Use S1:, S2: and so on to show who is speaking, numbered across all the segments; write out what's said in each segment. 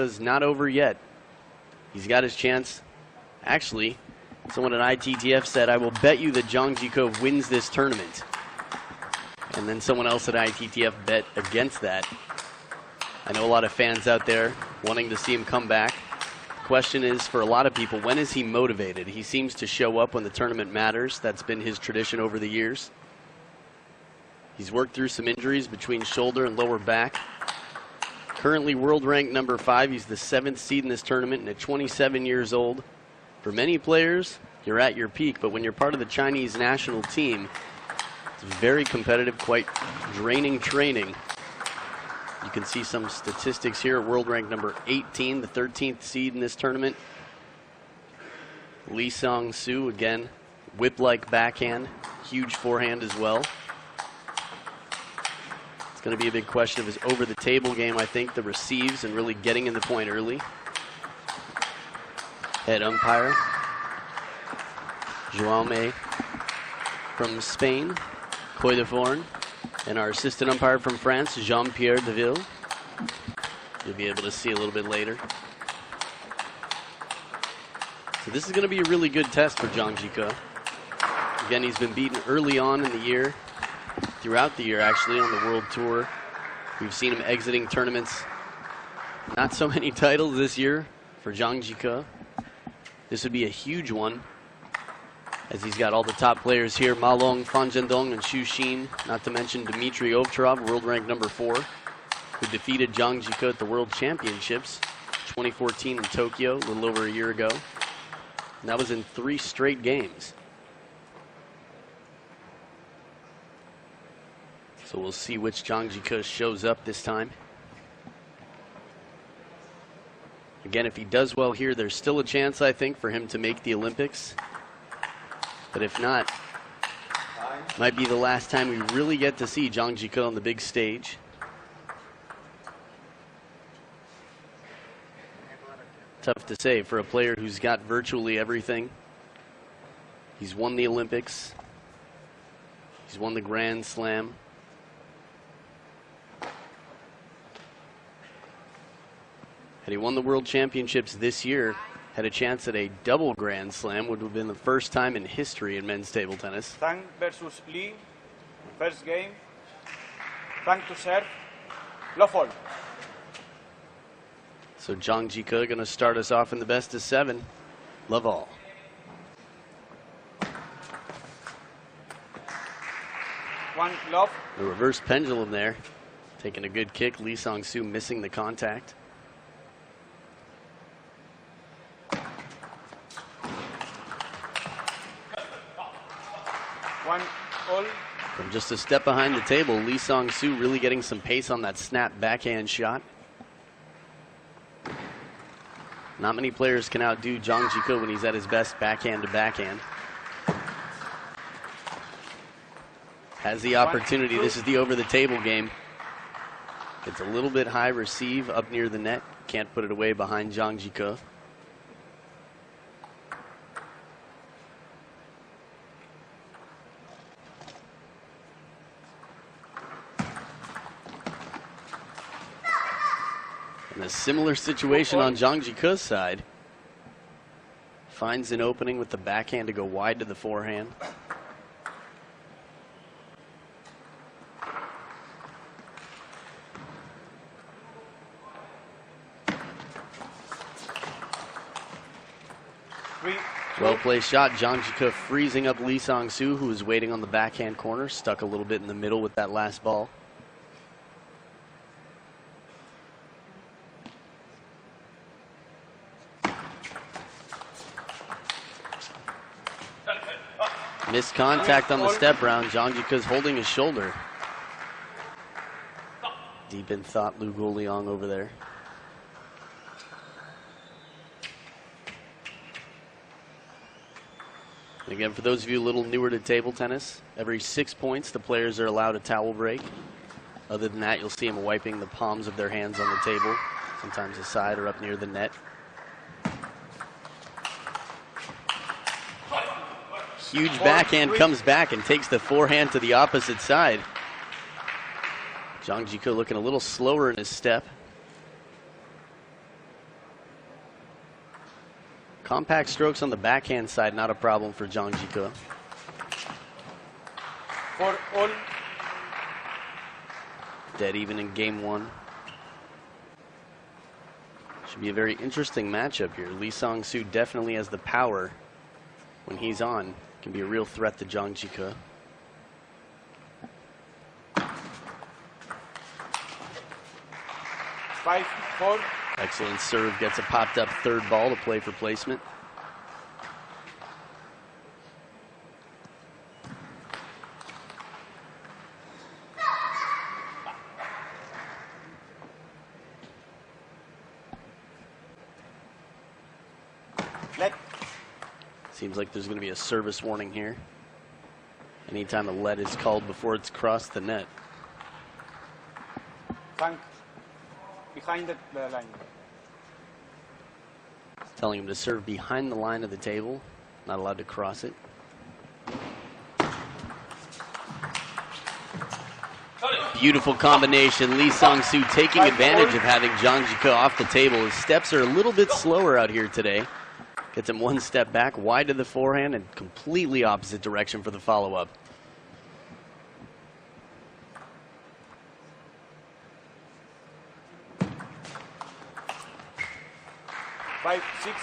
S1: is not over yet. He's got his chance. Actually, someone at ITTF said, I will bet you that Zhang Jike wins this tournament. And then someone else at ITTF bet against that. I know a lot of fans out there wanting to see him come back. The question is, for a lot of people, when is he motivated? He seems to show up when the tournament matters. That's been his tradition over the years. He's worked through some injuries between shoulder and lower back. Currently world ranked number 5. He's the 7th seed in this tournament and at 27 years old. For many players, you're at your peak, but when you're part of the Chinese national team, it's very competitive, quite draining training. You can see some statistics here at world rank number 18, the 13th seed in this tournament. Sangsu, again, whip-like backhand, huge forehand as well. It's going to be a big question of his over-the-table game, I think, the receives and really getting in the point early. Head umpire, Jaume from Spain, Coy de Forn, and our assistant umpire from France, Jean-Pierre Deville. You'll be able to see a little bit later. So this is going to be a really good test for Zhang Jike. Again, he's been beaten early on in the year, throughout the year actually, on the World Tour. We've seen him exiting tournaments. Not so many titles this year for Zhang Jike. This would be a huge one, as he's got all the top players here, Ma Long, Fan Zhendong, and Xu Xin, not to mention Dmitry Ovcharov, world ranked number 4, who defeated Zhang Jike at the World Championships 2014 in Tokyo, a little over a year ago. And that was in 3 straight games. So we'll see which Zhang Jike shows up this time. Again, if he does well here, there's still a chance, I think, for him to make the Olympics. But if not, might be the last time we really get to see Zhang Jike on the big stage. Tough to say for a player who's got virtually everything. He's won the Olympics. He's won the Grand Slam. Had he won the World Championships this year, had a chance at a double Grand Slam, would have been the first time in history in men's table tennis.
S2: Zhang versus Li, first game. Zhang to serve, love all.
S1: So Zhang Jike going to start us off in the best of 7. Love all.
S2: One love.
S1: The reverse pendulum there. Taking a good kick. Sangsu missing the contact.
S2: One all.
S1: From just a step behind the table, Sangsu really getting some pace on that snap backhand shot. Not many players can outdo Zhang Jike when he's at his best backhand to backhand. Has the opportunity. This is the over-the-table game. It's a little bit high receive up near the net. Can't put it away behind Zhang Jike. And a similar situation on Zhang Jike's side. Finds an opening with the backhand to go wide to the forehand. Well placed shot. Zhang Jike freezing up Sangsu, who was waiting on the backhand corner. Stuck a little bit in the middle with that last ball. Missed contact on the step round. Zhang Jike's holding his shoulder. Deep in thought, Lu Guoliang over there. And again, for those of you a little newer to table tennis, every 6 points the players are allowed a towel break. Other than that, you'll see them wiping the palms of their hands on the table, sometimes aside or up near the net. Huge backhand comes back and takes the forehand to the opposite side. Zhang Jike looking a little slower in his step. Compact strokes on the backhand side, not a problem for Zhang Jike.
S2: 4-all.
S1: Dead even in game one. Should be a very interesting matchup here. Lee Sangsu definitely has the power when he's on. Can be a real threat to Zhang Jike.
S2: Five, 4.
S1: Excellent serve, gets a popped up third ball to play for placement.
S2: Let.
S1: Seems like there's going to be a service warning here. Anytime a let is called before it's crossed the net.
S2: Thank. Behind the line.
S1: Telling him to serve behind the line of the table. Not allowed to cross it. Beautiful combination. Lee Sangsu taking advantage of having Zhang Jike off the table. His steps are a little bit slower out here today. Gets him one step back, wide to the forehand, and completely opposite direction for the follow-up.
S2: Five, 6.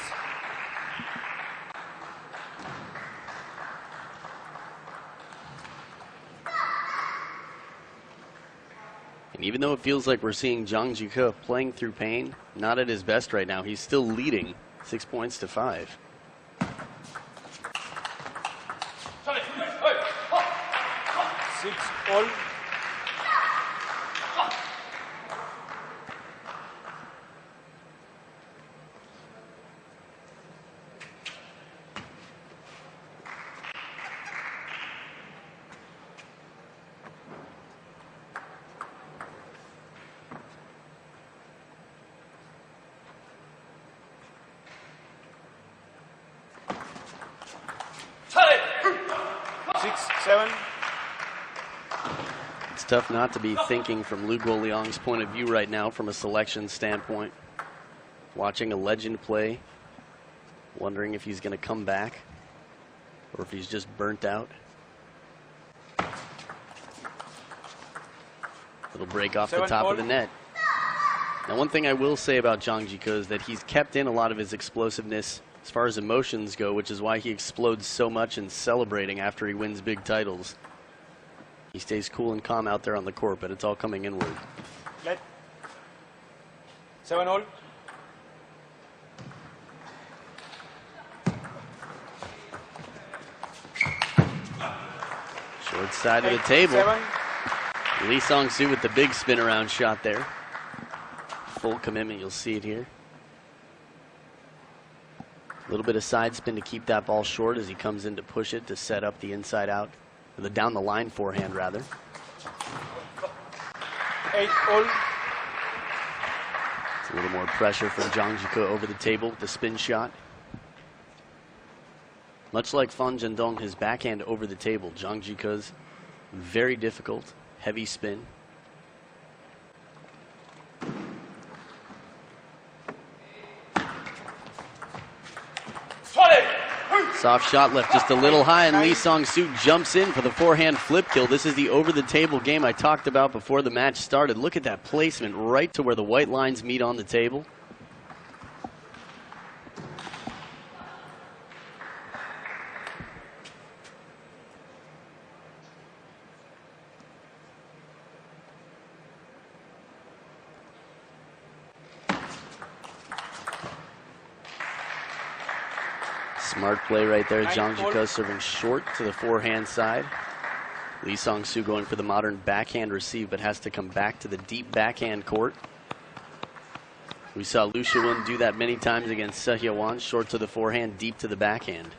S1: And even though it feels like we're seeing Zhang Jike playing through pain, not at his best right now, he's still leading 6 points to 5.
S2: 6-all.
S1: It's tough not to be thinking from Lu Guoliang's point of view right now from a selection standpoint. Watching a legend play, wondering if he's going to come back or if he's just burnt out. It'll break off the top of the net. Now, one thing I will say about Zhang Jike is that he's kept in a lot of his explosiveness as far as emotions go, which is why he explodes so much in celebrating after he wins big titles. He stays cool and calm out there on the court, but it's all coming inward.
S2: Let. 7-all.
S1: Short side of the table.
S2: 7.
S1: Lee Sangsu with the big spin around shot there. Full commitment, you'll see it here. A little bit of side spin to keep that ball short as he comes in to push it to set up the inside out, or the down the line forehand rather.
S2: 8-all.
S1: It's a little more pressure from Zhang Jike over the table with the spin shot. Much like Fan Zhendong, his backhand over the table, Zhang Jike's very difficult, heavy spin. Soft shot left just a little high, and Lee Sangsu jumps in for the forehand flip kill. This is the over-the-table game I talked about before the match started. Look at that placement right to where the white lines meet on the table. Smart play right there. Zhang Jike serving short to the forehand side. Lee Sangsu going for the modern backhand receive, but has to come back to the deep backhand court. We saw Lu Shiwen do that many times against Se Hyewan. Short to the forehand, deep to the backhand.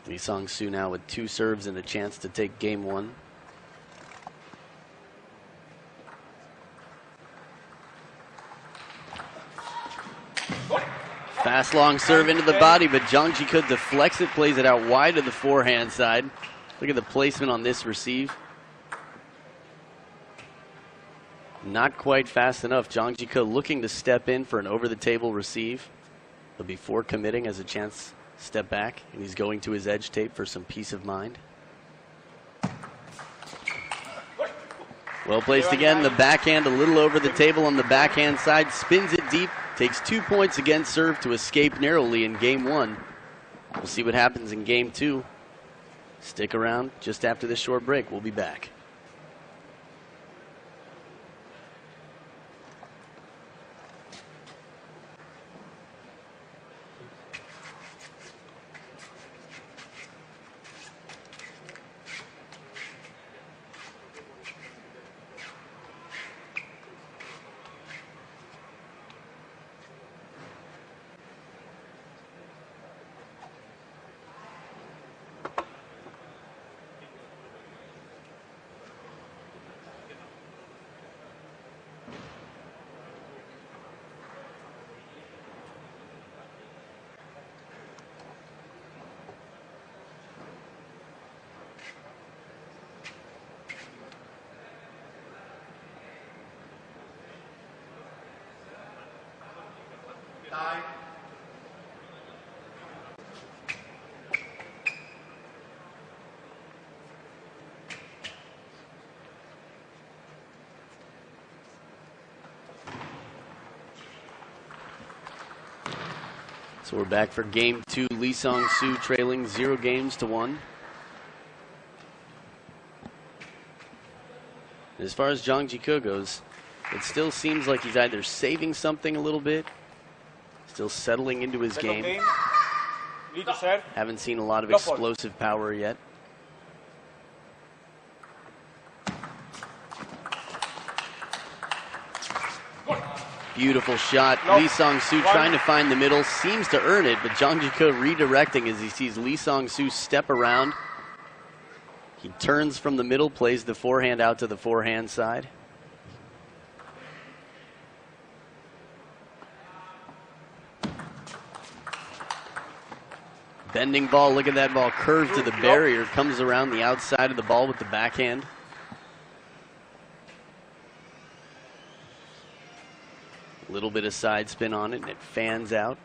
S1: Lee Sangsu now with 2 serves and a chance to take game 1. Fast long serve into the body, but Zhang Jike deflects it, plays it out wide to the forehand side. Look at the placement on this receive. not quite fast enough. Zhang Jike looking to step in for an over-the-table receive. But before committing, has a chance to step back, and he's going to his edge tape for some peace of mind. Well placed again. The backhand a little over the table on the backhand side. Spins it deep. Takes 2 points against serve to escape narrowly in game one. We'll see what happens in game two. Stick around just after this short break. We'll be back. So we're back for game two. Sangsu trailing 0 games to 1. As far as Zhang Jike goes, it still seems like he's either saving something a little bit, still settling into his game. Haven't seen a lot of explosive power yet. Beautiful shot. Sangsu trying to find the middle, seems to earn it, but Zhang Jike redirecting as he sees Sangsu step around. He turns from the middle, plays the forehand out to the forehand side. Bending ball, look at that ball, curved to the barrier, comes around the outside of the ball with the backhand. A little bit of side spin on it, and it fans out.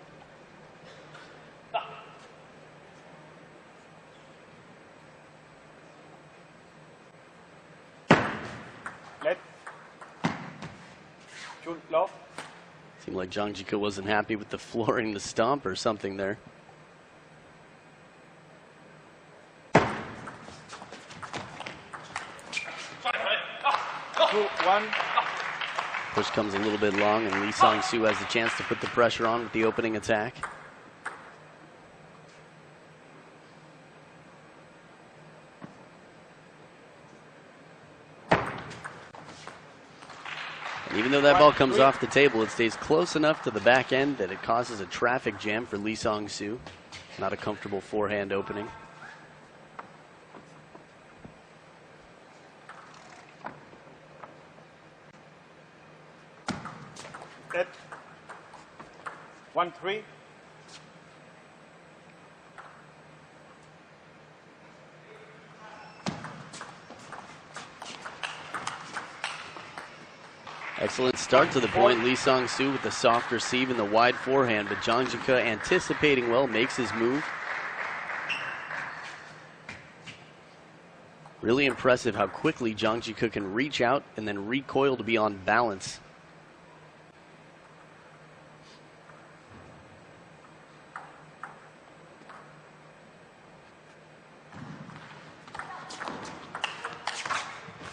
S1: Seemed like Zhang Jike wasn't happy with the flooring, the stomp or something there. Push comes a little bit long, and Sangsu has the chance to put the pressure on with the opening attack. And even though that ball comes off the table, it stays close enough to the back end that it causes a traffic jam for Sangsu. Not a comfortable forehand opening.
S2: Set 1-3.
S1: Excellent start to the point. Sangsu with the soft receive and the wide forehand, but Zhang Jike anticipating well, makes his move. Really impressive how quickly Zhang Jike can reach out and then recoil to be on balance.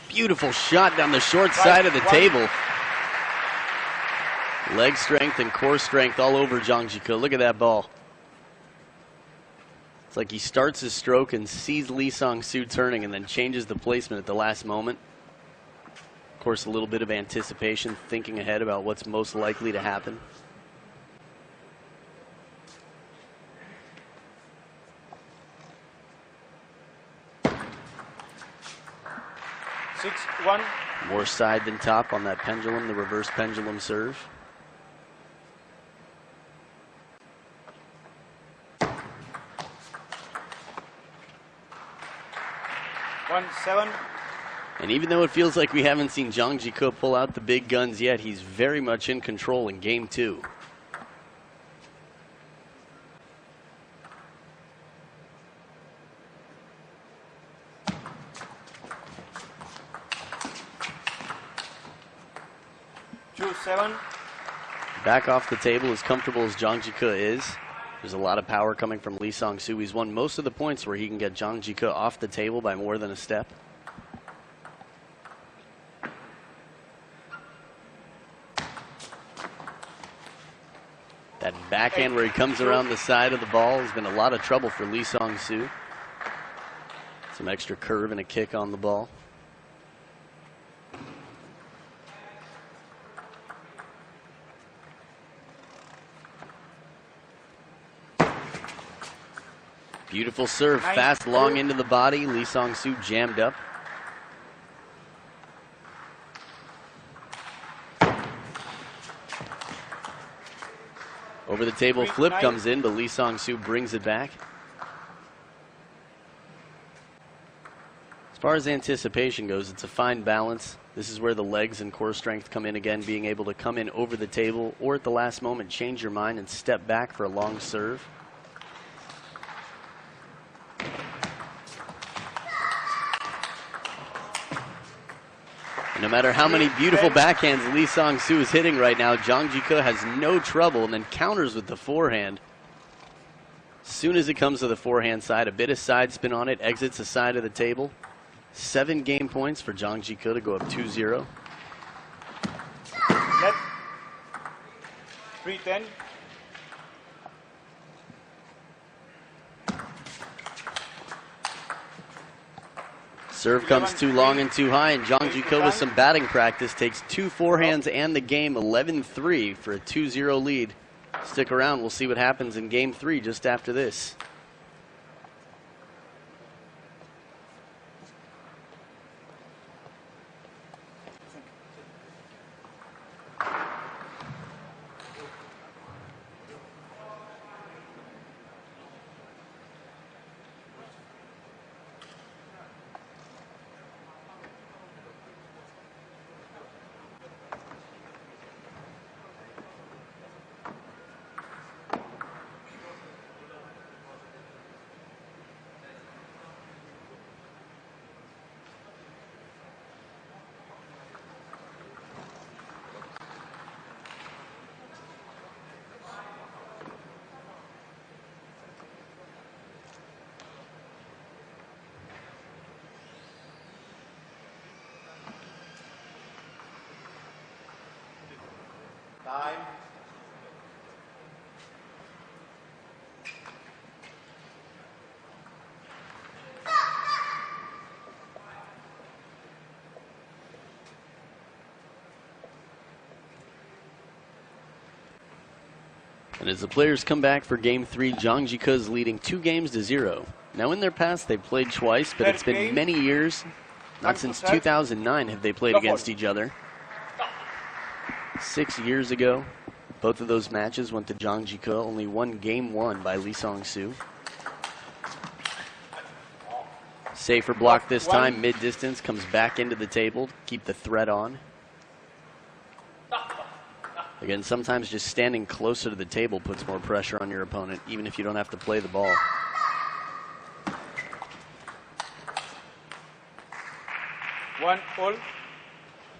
S1: Beautiful shot down the short side of the table. Leg strength and core strength all over Zhang Jike. Look at that ball. It's like he starts his stroke and sees Sangsu turning and then changes the placement at the last moment. Of course, a little bit of anticipation, thinking ahead about what's most likely to happen. More side than top on that pendulum, the reverse pendulum serve. And even though it feels like we haven't seen Zhang Jike pull out the big guns yet, he's very much in control in game 2. Back off the table, as comfortable as Zhang Jike is. There's a lot of power coming from Lee Sangsu. He's won most of the points where he can get Zhang Jike off the table by more than a step. That backhand where he comes around the side of the ball has been a lot of trouble for Lee Sangsu. Some extra curve and a kick on the ball. Beautiful serve, fast, long into the body. Lee Sangsu jammed up. Over the table flip comes in, but Lee Sangsu brings it back. As far as anticipation goes, it's a fine balance. This is where the legs and core strength come in again, being able to come in over the table or at the last moment change your mind and step back for a long serve. No matter how many beautiful backhands Lee Sangsu is hitting right now, Zhang Jike has no trouble and then counters with the forehand. As soon as it comes to the forehand side, a bit of side spin on it, exits the side of the table. 7 game points for Zhang Jike to go up 2-0.
S2: Left. 3-10.
S1: Serve comes too long and too high, and Zhang Jike with some batting practice takes 2 forehands and the game 11-3 for a 2-0 lead. Stick around, we'll see what happens in game 3 just after this.
S2: Time.
S1: And as the players come back for game 3, Zhang Jike is leading 2-0. Now in their past they've played twice, but it's been many years, not since 2009 have they played against each other. 6 years ago, both of those matches went to Zhang Jike, only one game won by Lee Sangsu. Safer block this time, mid-distance, comes back into the table, keep the threat on. Again, sometimes just standing closer to the table puts more pressure on your opponent, even if you don't have to play the ball.
S2: One all.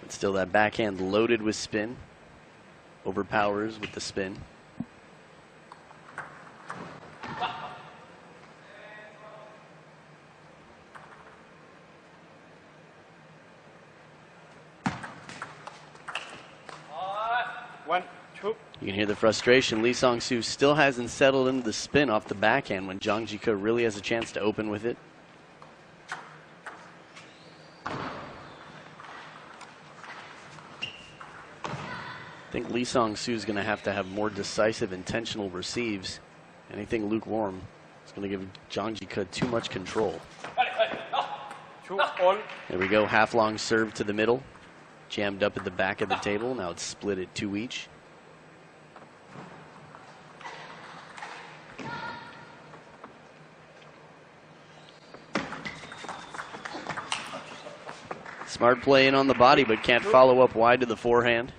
S1: But still that backhand loaded with spin. Overpowers with the spin. You can hear the frustration. Lee Sangsu still hasn't settled into the spin off the backhand when Zhang Jike really has a chance to open with it. I think Lee Sangsu is going to have more decisive, intentional receives. Anything lukewarm is going to give Zhang Jike too much control. There we go, half-long serve to the middle. Jammed up at the back of the table. Now it's split at 2 each. Smart play in on the body, but can't follow up wide to the forehand.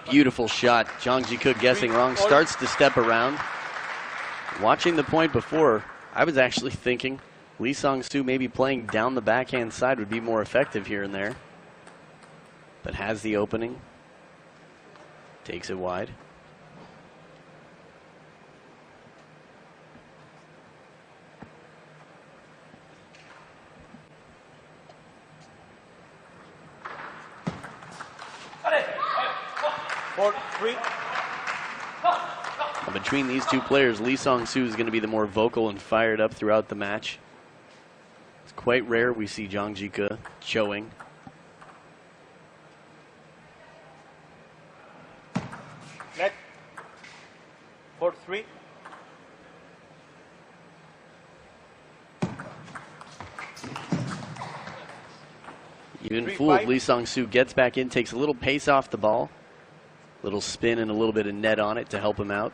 S1: Beautiful shot. Zhang Jike guessing wrong. Starts to step around. Watching the point before, I was actually thinking Sangsu maybe playing down the backhand side would be more effective here and there. But has the opening. Takes it wide. Between these two players, Sangsu is going to be the more vocal and fired up throughout the match. It's quite rare we see Zhang Jike showing.
S2: Net. 4-3.
S1: Even fooled, Sangsu gets back in, takes a little pace off the ball. Little spin and a little bit of net on it to help him out.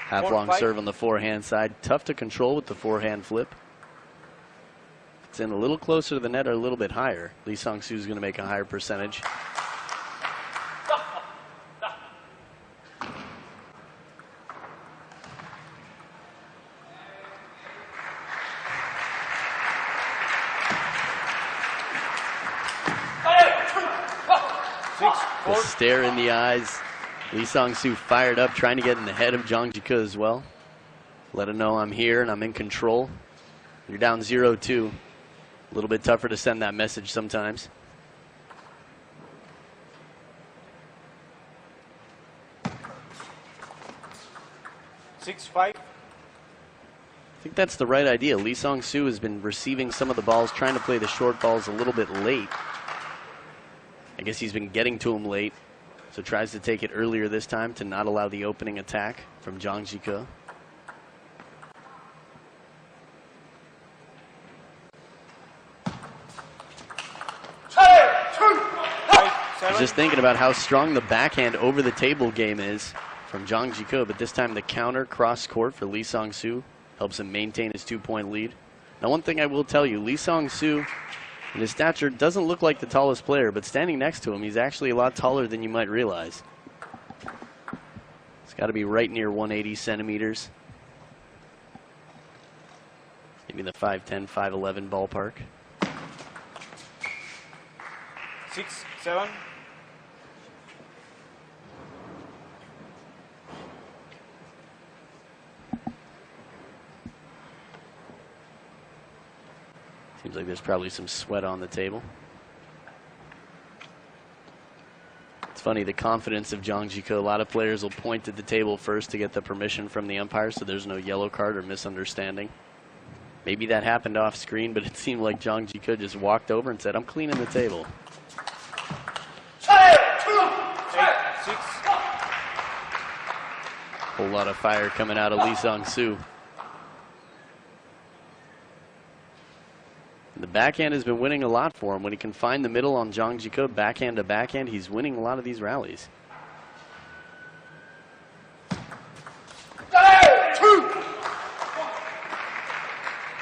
S1: Half-long serve on the forehand side. Tough to control with the forehand flip. It's in a little closer to the net or a little bit higher. Sangsu is going to make a higher percentage. The stare in the eyes. Sangsu fired up, trying to get in the head of Zhang Jike as well. Let him know I'm here and I'm in control. You're down 0-2. A little bit tougher to send that message sometimes.
S2: I
S1: think that's the right idea. Sangsu has been receiving some of the balls, trying to play the short balls a little bit late. I guess he's been getting to him late. So tries to take it earlier this time to not allow the opening attack from Zhang Jike. I was just thinking about how strong the backhand over the table game is from Zhang Jike, but this time the counter cross court for Sangsu helps him maintain his 2-point lead. Now, one thing I will tell you, Sangsu, and his stature doesn't look like the tallest player, but standing next to him, he's actually a lot taller than you might realize. It's got to be right near 180 centimeters. Maybe the 5'10", 5'11" ballpark.
S2: 6-7.
S1: Seems like there's probably some sweat on the table. It's funny, the confidence of Zhang Jike. A lot of players will point at the table first to get the permission from the umpire so there's no yellow card or misunderstanding. Maybe that happened off screen, but it seemed like Zhang Jike just walked over and said, I'm cleaning the table.
S2: 8-6.
S1: Whole lot of fire coming out of Sangsu. The backhand has been winning a lot for him. When he can find the middle on Zhang Jike, backhand to backhand, he's winning a lot of these rallies.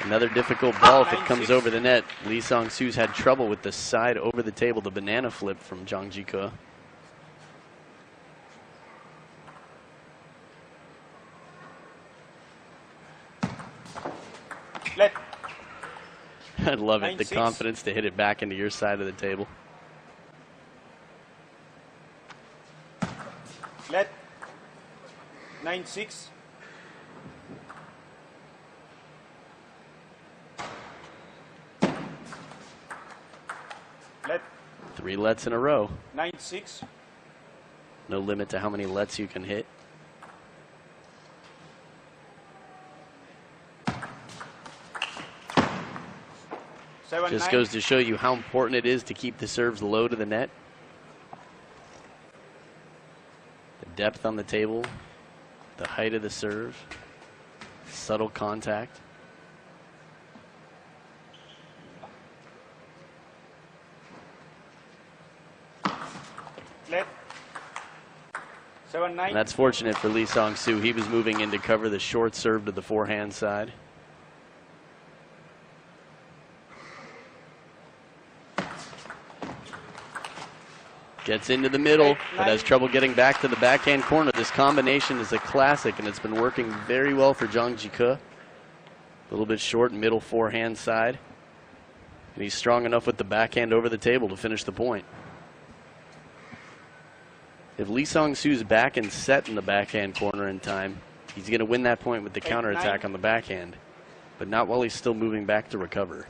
S1: Another difficult ball if it comes over the net. Sangsu's had trouble with the side over the table, the banana flip from Zhang Jike. I love it, the confidence to hit it back into your side of the table.
S2: Let 9-6. Let
S1: 3 lets in a row.
S2: 9-6.
S1: No limit to how many lets you can hit. Just goes to show you how important it is to keep the serves low to the net. depth on the table, the height of the serve, subtle contact.
S2: Left. 7-9.
S1: And that's fortunate for Lee Sangsu. He was moving in to cover the short serve to the forehand side. Gets into the middle, but has trouble getting back to the backhand corner. This combination is a classic, and it's been working very well for Zhang Jike. A little bit short middle forehand side. And he's strong enough with the backhand over the table to finish the point. If Lee Sangsu's back and set in the backhand corner in time, he's going to win that point with the counterattack on the backhand, but not while he's still moving back to recover.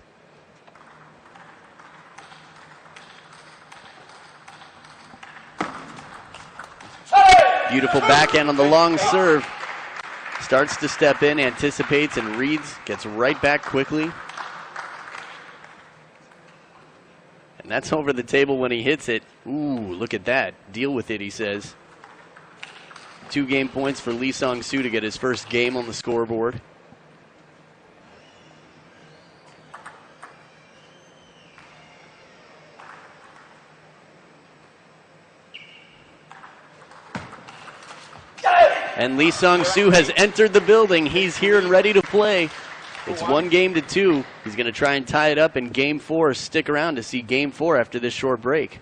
S1: Beautiful backhand on the long serve. Starts to step in, anticipates and reads, gets right back quickly. And that's over the table when he hits it. Ooh, look at that. Deal with it, he says. 2 game points for Lee Sangsu to get his first game on the scoreboard. And Lee Sangsu has entered the building. He's here and ready to play. It's 1-2. He's going to try and tie it up in game 4. Stick around to see game 4 after this short break.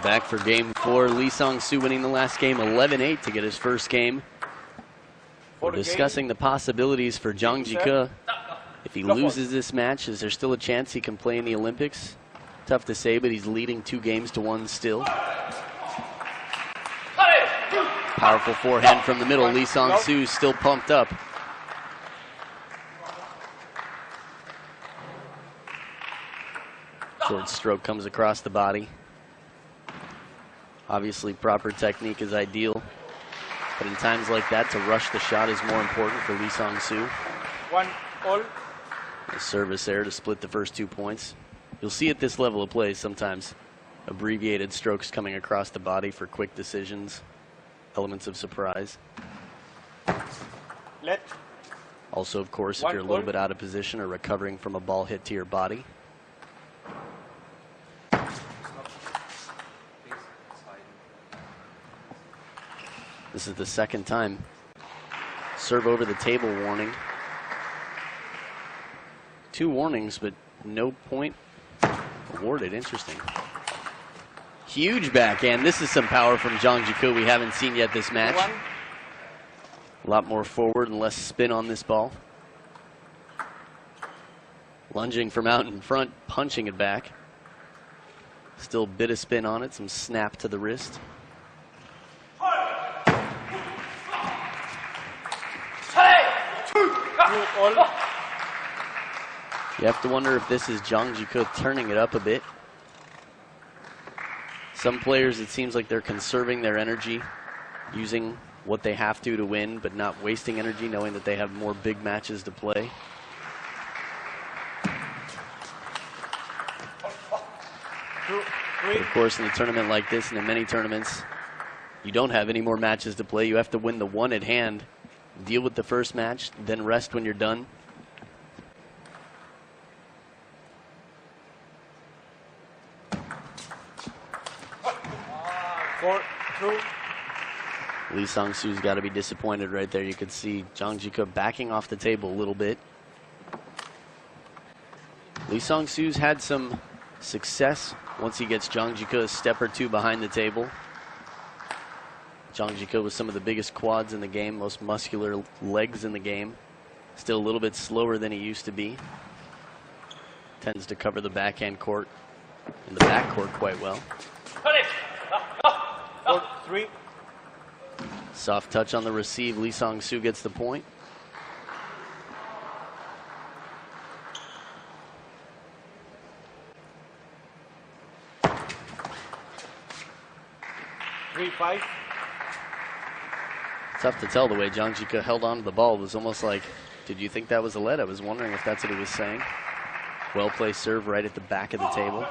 S1: Back for game 4. Lee Sangsu winning the last game 11-8 to get his first game. We're discussing the possibilities for Zhang Jike. If he loses this match, is there still a chance he can play in the Olympics? Tough to say, but he's leading 2-1 still. Powerful forehand from the middle. Lee Sangsu still pumped up. Short stroke comes across the body. Obviously, proper technique is ideal, but in times like that, to rush the shot is more important for Lee Sangsu.
S2: 1-all.
S1: The service there to split the first 2 points. You'll see at this level of play sometimes abbreviated strokes coming across the body for quick decisions, elements of surprise. Also, of course, if you're a little bit out of position or recovering from a ball hit to your body. This is the second time. Serve over the table warning. 2 warnings, but no point awarded. Interesting. Huge backhand. This is some power from Zhang Jike we haven't seen yet this match. A lot more forward and less spin on this ball. Lunging from out in front, punching it back. Still a bit of spin on it, some snap to the wrist. You have to wonder if this is Zhang Jike turning it up a bit. Some players, it seems like they're conserving their energy, using what they have to win, but not wasting energy, knowing that they have more big matches to play. But of course, in a tournament like this, and in many tournaments, you don't have any more matches to play. You have to win the one at hand deal with the first match, then rest when you're done. Lee Sangsu's got to be disappointed right there. You could see Zhang Jike backing off the table a little bit. Lee Sangsu's had some success once he gets Zhang Jike a step or two behind the table. Zhang Jike with some of the biggest quads in the game, most muscular legs in the game. Still a little bit slower than he used to be. Tends to cover the backhand court and the back court quite well.
S2: 3.
S1: Soft touch on the receive. Lee Sangsu gets the point. Tough to tell the way Zhang Jike held on to the ball. It was almost like, did you think that was a lead? I was wondering if that's what he was saying. Well placed serve right at the back of the table.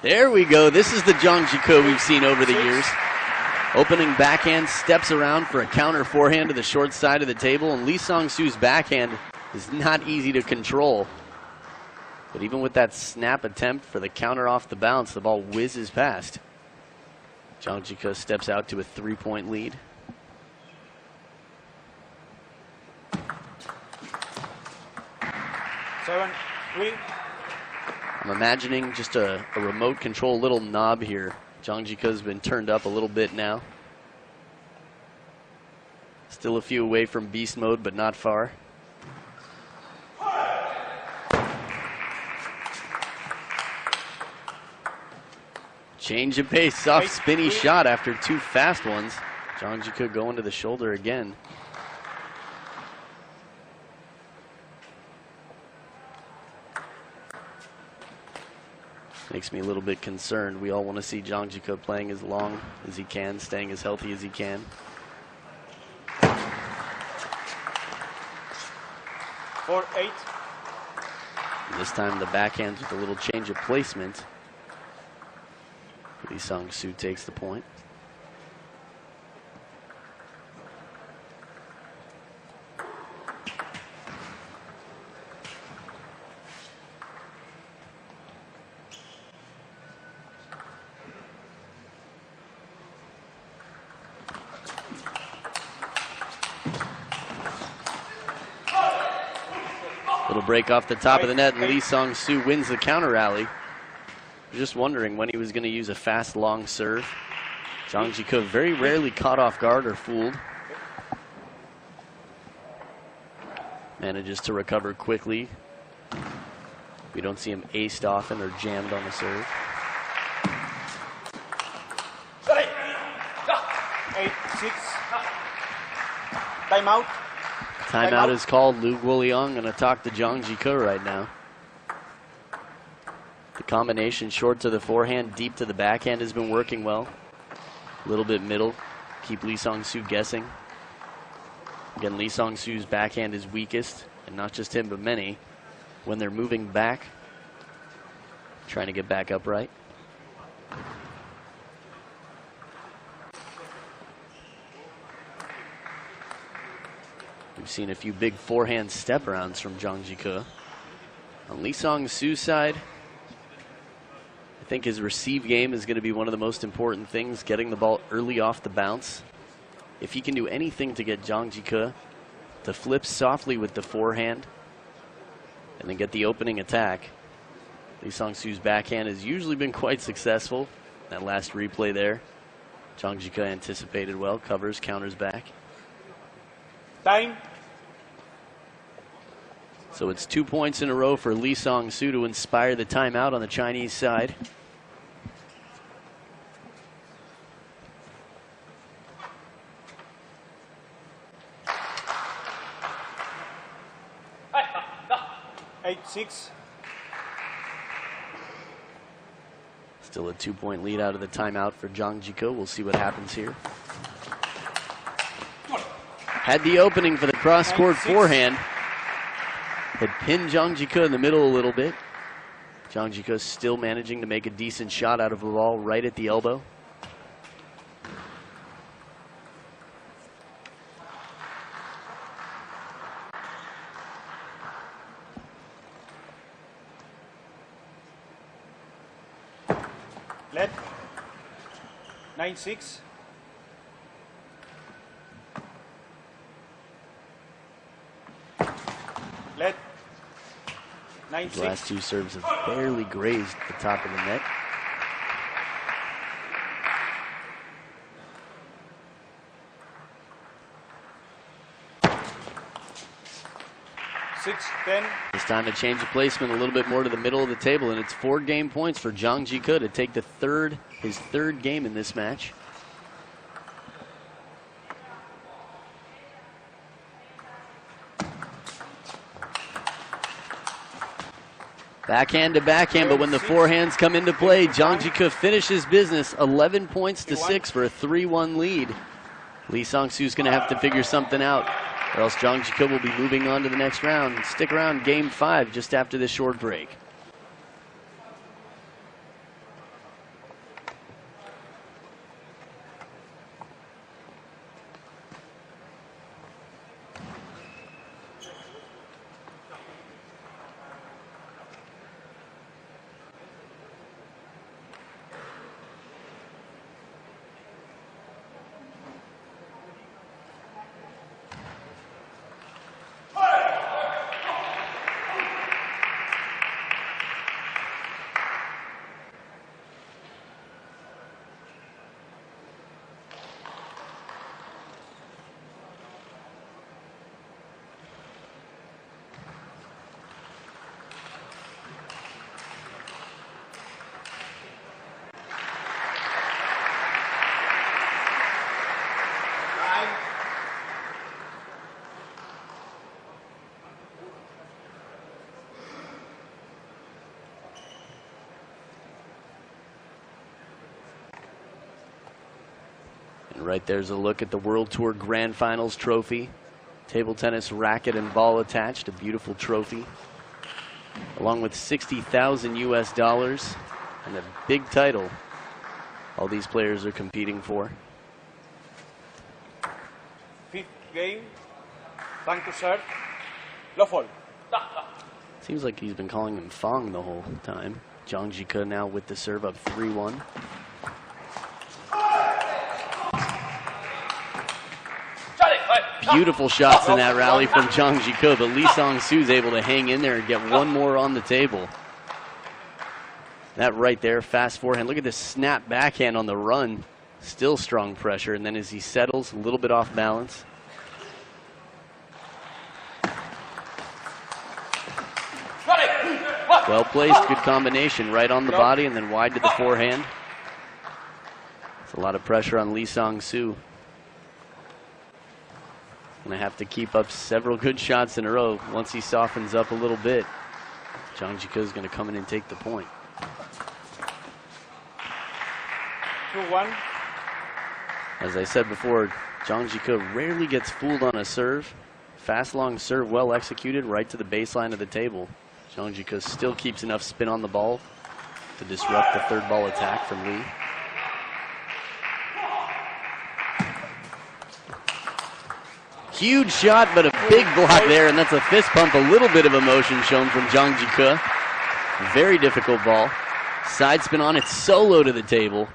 S1: There we go. This is the Zhang Jike we've seen over the years. Opening backhand, steps around for a counter forehand to the short side of the table, and Lee Sangsu's backhand is not easy to control. But even with that snap attempt for the counter off the bounce, the ball whizzes past. Zhang Jike steps out to a 3-point lead. I'm imagining just a remote control little knob here. Zhang Jike's been turned up a little bit now. Still a few away from beast mode, but not far. Change of pace, soft spinny shot after 2 fast ones. Zhang Jike going to the shoulder again. Makes me a little bit concerned. We all want to see Zhang Jike playing as long as he can, staying as healthy as he can. This time the backhands with a little change of placement. Lee Sangsu takes the point. Little break off the top of the net, and Lee Sangsu wins the counter rally. Just wondering when he was going to use a fast, long serve. Zhang Jike very rarely caught off guard or fooled. Manages to recover quickly. We don't see him aced often or jammed on the serve.
S2: 8-6. Timeout.
S1: Timeout is called. Lu Guoliang going to talk to Zhang Jike right now. The combination short to the forehand, deep to the backhand has been working well. A little bit middle, keep Lee Sangsu guessing. Again, Lee Sangsu's backhand is weakest, and not just him, but many, when they're moving back, trying to get back upright. We've seen a few big forehand step-arounds from Zhang Jike. On Lee Sangsu's side, I think his receive game is going to be one of the most important things, getting the ball early off the bounce. If he can do anything to get Zhang Jike to flip softly with the forehand and then get the opening attack, Lee Sangsu's backhand has usually been quite successful. That last replay there, Zhang Jike anticipated well, covers, counters back.
S2: Time.
S1: So it's 2 points in a row for Lee Sangsu to inspire the timeout on the Chinese side. Still a 2-point lead out of the timeout for Zhang Jike. We'll see what happens here. Had the opening for the cross-court forehand. Had pinned Zhang Jike in the middle a little bit. Zhang Jike still managing to make a decent shot out of the ball right at the elbow.
S2: Let 9-6. Let 9-6.
S1: The last two serves have barely grazed the top of the net. It's time to change the placement a little bit more to the middle of the table, and it's 4 game points for Zhang Jike to take his third game in this match. Backhand to backhand, but when the forehands come into play, Zhang Jike finishes business 11 points to 6 for a 3-1 lead. Lee Sangsu's going to have to figure something out, or else Zhang Jike will be moving on to the next round. Stick around, game 5, just after this short break. Right there's a look at the World Tour Grand Finals trophy. Table tennis racket and ball attached, a beautiful trophy. Along with $60,000 US and a big title all these players are competing for.
S2: 5th game, Fang to serve, low fault.
S1: Seems like he's been calling him Fang the whole time. Zhang Jike now with the serve up 3-1. Beautiful shots in that rally from Zhang Jike, but Lee Sangsu's able to hang in there and get one more on the table. That right there, fast forehand. Look at this snap backhand on the run. Still strong pressure, and then as he settles, a little bit off balance. Well placed, good combination. Right on the body and then wide to the forehand. It's a lot of pressure on Lee Sangsu. Going to have to keep up several good shots in a row. Once he softens up a little bit, Zhang Jike is going to come in and take the point.
S2: 2-1.
S1: As I said before, Zhang Jike rarely gets fooled on a serve. Fast, long serve, well executed, right to the baseline of the table. Zhang Jike still keeps enough spin on the ball to disrupt the third ball attack from Lee. Huge shot, but a big block there, and that's a fist pump. A little bit of emotion shown from Zhang Jike. Very difficult ball. Side spin on it, solo to the table.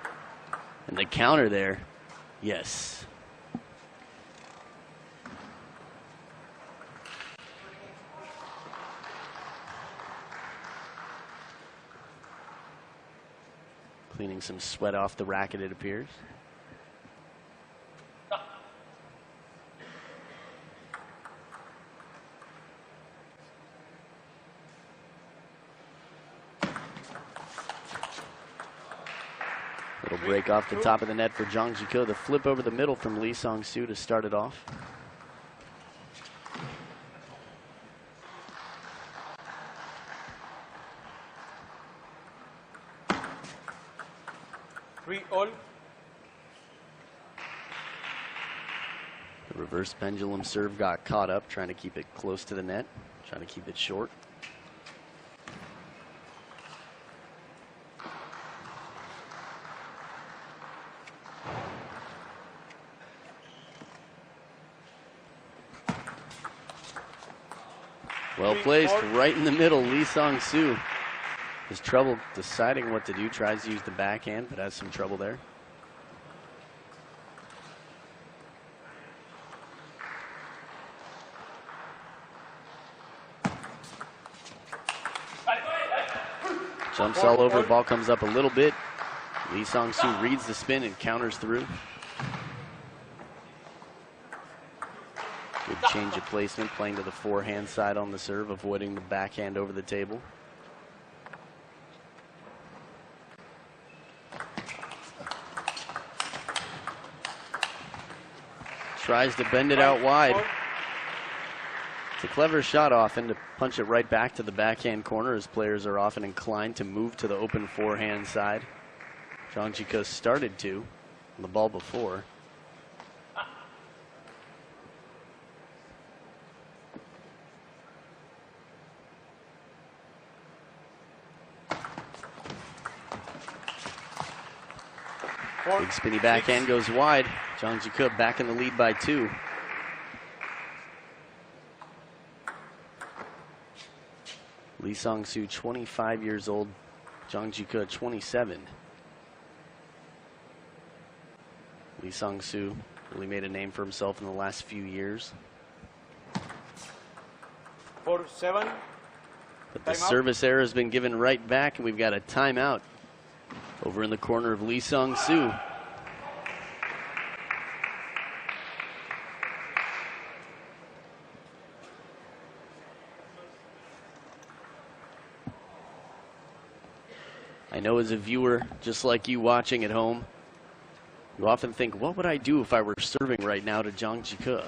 S1: And the counter there, yes. Cleaning some sweat off the racket, it appears. Little break off the top of the net for Zhang Jike. The flip over the middle from Lee Sangsu to start it off.
S2: All.
S1: The reverse pendulum serve got caught up, trying to keep it close to the net, trying to keep it short. Well placed, right in the middle. Lee Sangsu has trouble deciding what to do. Tries to use the backhand, but has some trouble there. Jumps all over, ball comes up a little bit. Lee Sangsu reads the spin and counters through. Good change of placement, playing to the forehand side on the serve, avoiding the backhand over the table. Tries to bend it out wide. It's a clever shot often to punch it right back to the backhand corner, as players are often inclined to move to the open forehand side. Zhang Jike started to on the ball before. Big spinny backhand goes wide. Zhang Jike back in the lead by 2. Lee Sangsu, 25 years old. Zhang Jike, 27. Lee Sangsu really made a name for himself in the last few years.
S2: 4-7.
S1: But the service error has been given right back, and we've got a timeout over in the corner of Lee Sangsu. I know as a viewer, just like you watching at home, you often think, what would I do if I were serving right now to Zhang Jike?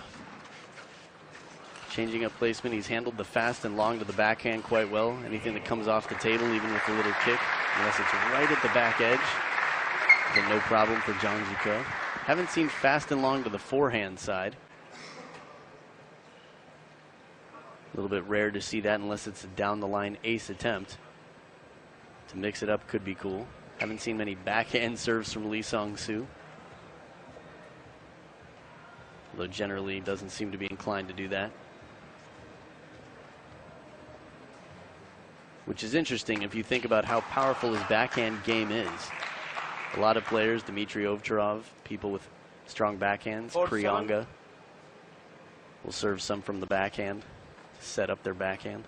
S1: Changing up placement, he's handled the fast and long to the backhand quite well. Anything that comes off the table, even with a little kick, unless it's right at the back edge, then no problem for Zhang Jike. Haven't seen fast and long to the forehand side. A little bit rare to see that unless it's a down the line ace attempt. To mix it up could be cool. Haven't seen many backhand serves from Lee Sangsu, although generally doesn't seem to be inclined to do that. Which is interesting if you think about how powerful his backhand game is. A lot of players, Dmitry Ovcharov, people with strong backhands, Priyanga, will serve some from the backhand to set up their backhand.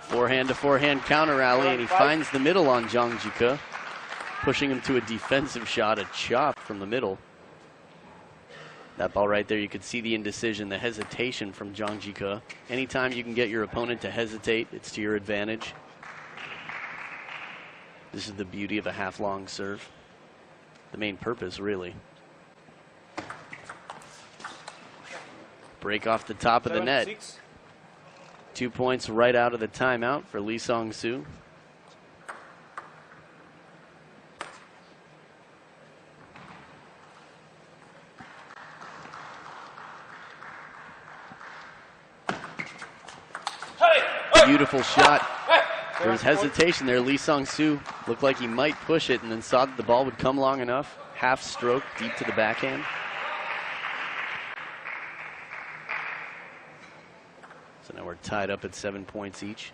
S1: Forehand to forehand counter rally, and he finds the middle on Zhang Jike, pushing him to a defensive shot, a chop from the middle. That ball right there, you could see the indecision, the hesitation from Zhang Jike. Anytime you can get your opponent to hesitate, it's to your advantage. This is the beauty of a half-long serve. The main purpose, really. Break off the top of the net. 2 points right out of the timeout for Lee Sangsu. Beautiful shot. There was hesitation there. Lee Sangsu looked like he might push it and then saw that the ball would come long enough. Half stroke deep to the backhand. So now we're tied up at 7 points each.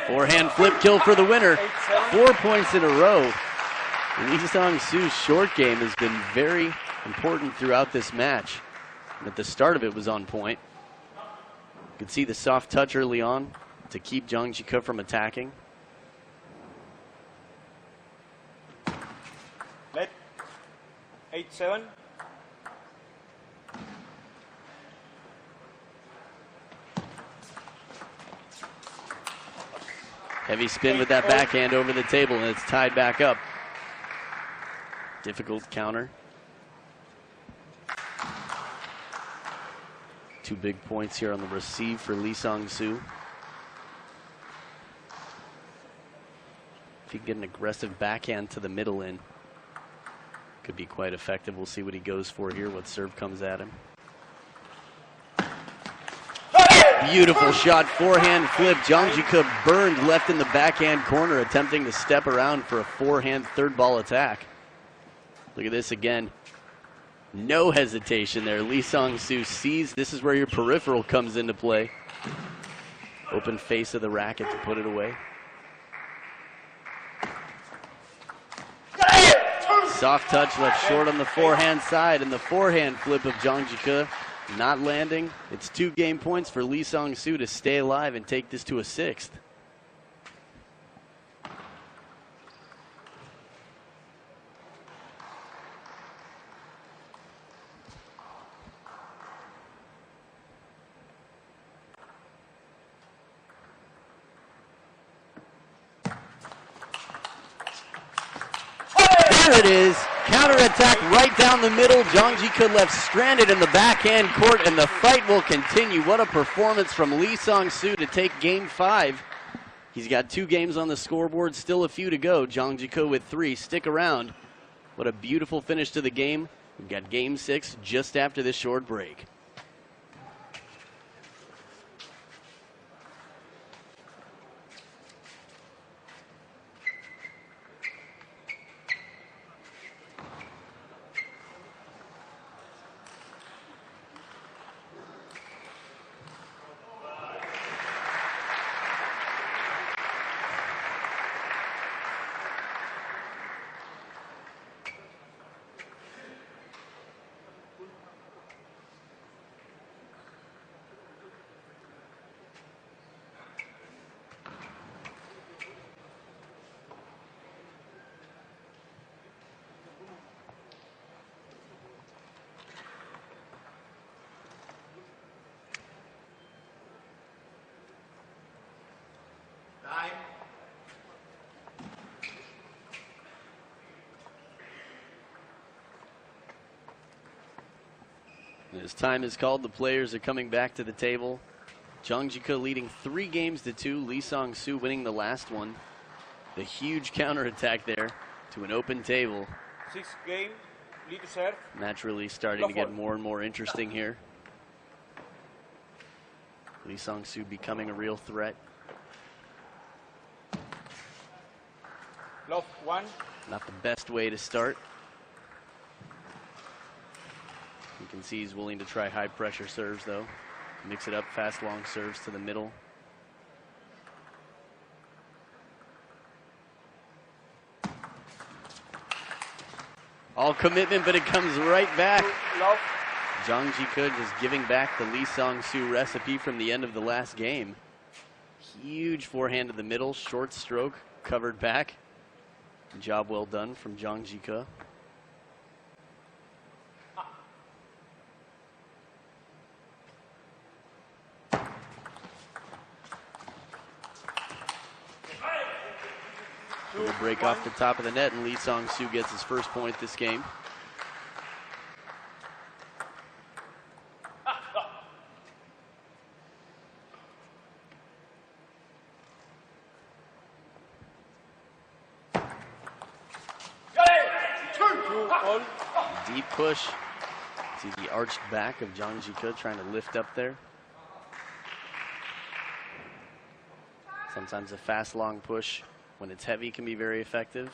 S1: Forehand flip kill for the winner. 4 points in a row. Lee Sangsu's short game has been very important throughout this match. And at the start of it was on point. You could see the soft touch early on to keep Zhang Jike from attacking.
S2: Let 8-7.
S1: Heavy spin with that backhand over the table, and it's tied back up. Difficult counter. 2 big points here on the receive for Lee Sangsu. If he can get an aggressive backhand to the middle in, could be quite effective. We'll see what he goes for here, what serve comes at him. Beautiful shot, forehand flip. Zhang Jike burned left in the backhand corner, attempting to step around for a forehand third ball attack. Look at this again. No hesitation there. Sangsu sees this is where your peripheral comes into play. Open face of the racket to put it away. Soft touch left short on the forehand side, and the forehand flip of Zhang Jike not landing. It's 2 game points for Sangsu to stay alive and take this to a 6th. There it is. Counterattack right down the middle. Zhang Jike left stranded in the backhand court, and the fight will continue. What a performance from Sangsu to take game 5. He's got 2 games on the scoreboard, still a few to go. Zhang Jike with 3. Stick around. What a beautiful finish to the game. We've got game 6 just after this short break. As time is called, the players are coming back to the table. Zhang Jike leading 3 games to 2. Sangsu winning the last one. The huge counterattack there to an open table.
S2: 6th game, lead to serve.
S1: Naturally starting to get more and more interesting here. Sangsu becoming a real threat.
S2: Love 1.
S1: Not the best way to start. You can see he's willing to try high pressure serves though. Mix it up, fast long serves to the middle. All commitment, but it comes right back. Zhang Jike just giving back the Sangsu recipe from the end of the last game. Huge forehand to the middle, short stroke, covered back. Job well done from Zhang Jike. Little break off the top of the net, and Sangsu gets his first point this game. Deep push. See the arched back of Zhang Jike trying to lift up there. Sometimes a fast long push when it's heavy can be very effective,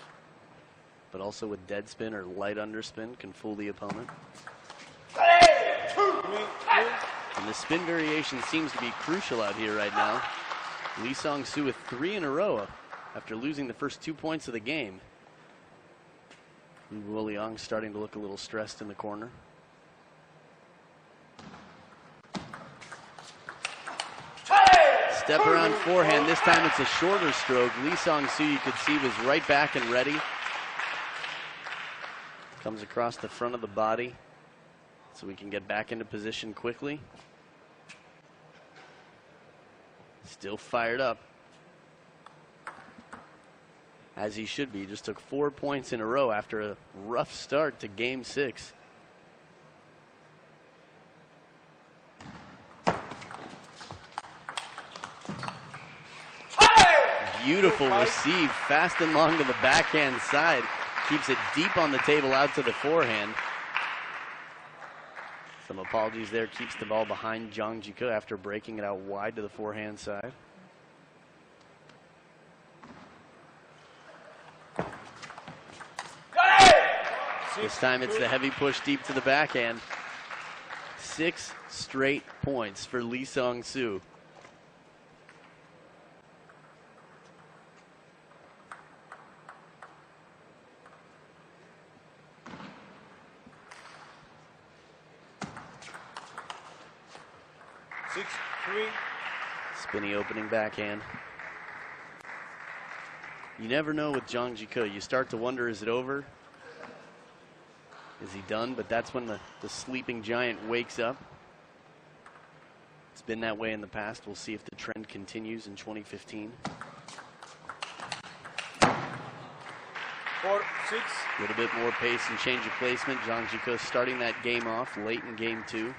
S1: but also with dead spin or light underspin can fool the opponent. And the spin variation seems to be crucial out here right now. Sangsu with 3 in a row after losing the first 2 points of the game. Wu Liang starting to look a little stressed in the corner. Step around forehand. This time it's a shorter stroke. Sangsu, you could see, was right back and ready. Comes across the front of the body so we can get back into position quickly. Still fired up, as he should be. Just took 4 points in a row after a rough start to game 6. Beautiful receive, fast and long to the backhand side. Keeps it deep on the table out to the forehand. Some apologies there. Keeps the ball behind Zhang Jike after breaking it out wide to the forehand side. This time it's the heavy push deep to the backhand. 6 straight points for Sangsu. Spinny opening backhand. You never know with Zhang Jike. You start to wonder, is it over? Is he done? But that's when the sleeping giant wakes up. It's been that way in the past. We'll see if the trend continues in 2015.
S2: 4-6.
S1: A little bit more pace and change of placement. Zhang Jike starting that game off late in game 2.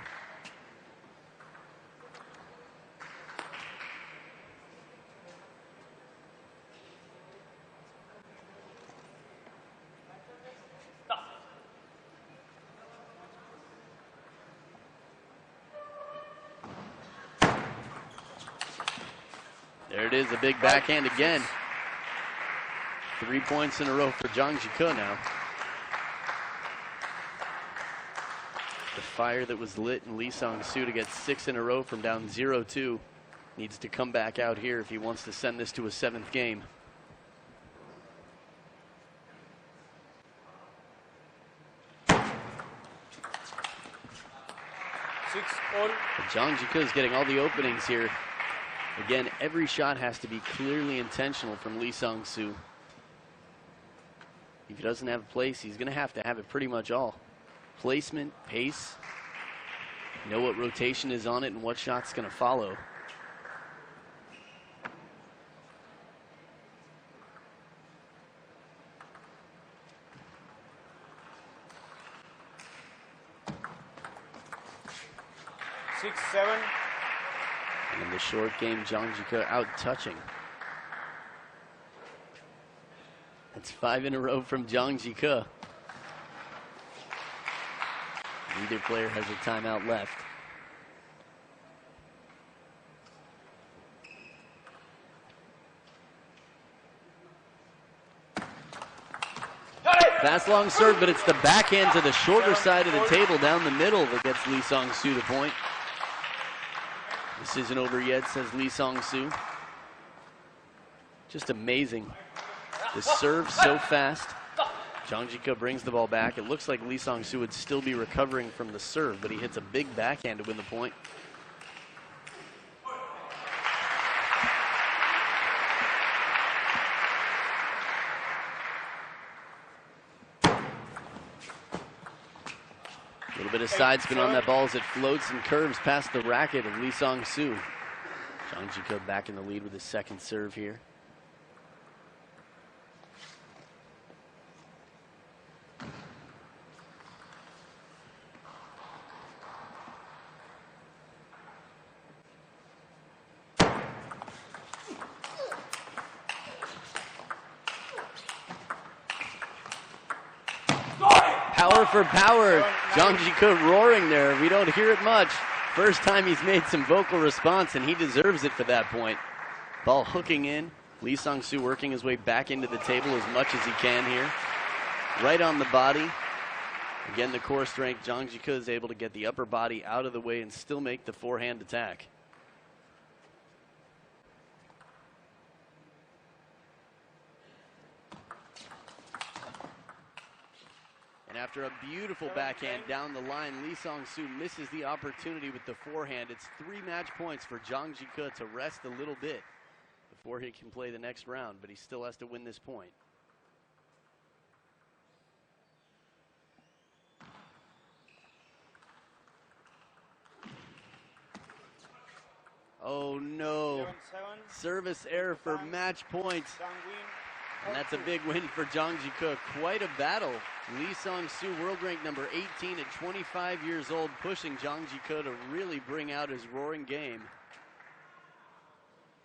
S1: There it is, a big backhand again. 3 points in a row for Zhang Jike now. The fire that was lit in Sangsu to get 6 in a row from down 0-2 needs to come back out here if he wants to send this to a 7th game. Zhang Jike is getting all the openings here. Again, every shot has to be clearly intentional from Sangsu. If he doesn't have a place, he's going to have it pretty much all. Placement, pace, know what rotation is on it and what shot's going to follow. And in the short game, Zhang Jike out touching. That's 5 in a row from Zhang Jike. Neither player has a timeout left. Fast long serve, but it's the backhand to the shorter side of the table down the middle that gets Sangsu the point. This isn't over yet, says Sangsu. Just amazing. The serve so fast. Zhang Jike brings the ball back. It looks like Sangsu would still be recovering from the serve, but he hits a big backhand to win the point. A little bit of side spin on that ball as it floats and curves past the racket of Sangsu. Zhang Jike back in the lead with his second serve here. Power for power. Zhang Jike roaring there. We don't hear it much. First time he's made some vocal response, and he deserves it for that point. Ball hooking in. Sangsu working his way back into the table as much as he can here. Right on the body. Again, the core strength. Zhang Jike is able to get the upper body out of the way and still make the forehand attack. After a beautiful backhand down the line, Sangsu misses the opportunity with the forehand. It's 3 match points for Zhang Jike to rest a little bit before he can play the next round, but he still has to win this point. Oh no, service error for match points. And that's a big win for Zhang Jike. Quite a battle. Sangsu, world ranked number 18 at 25 years old, pushing Zhang Jike to really bring out his roaring game.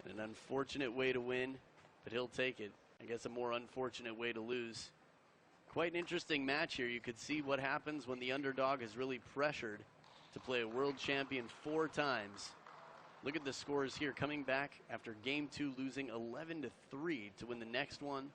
S1: And an unfortunate way to win, but he'll take it. I guess a more unfortunate way to lose. Quite an interesting match here. You could see what happens when the underdog is really pressured. to play a world champion 4 times. Look at the scores here, coming back after game 2, losing 11-3 to win the next one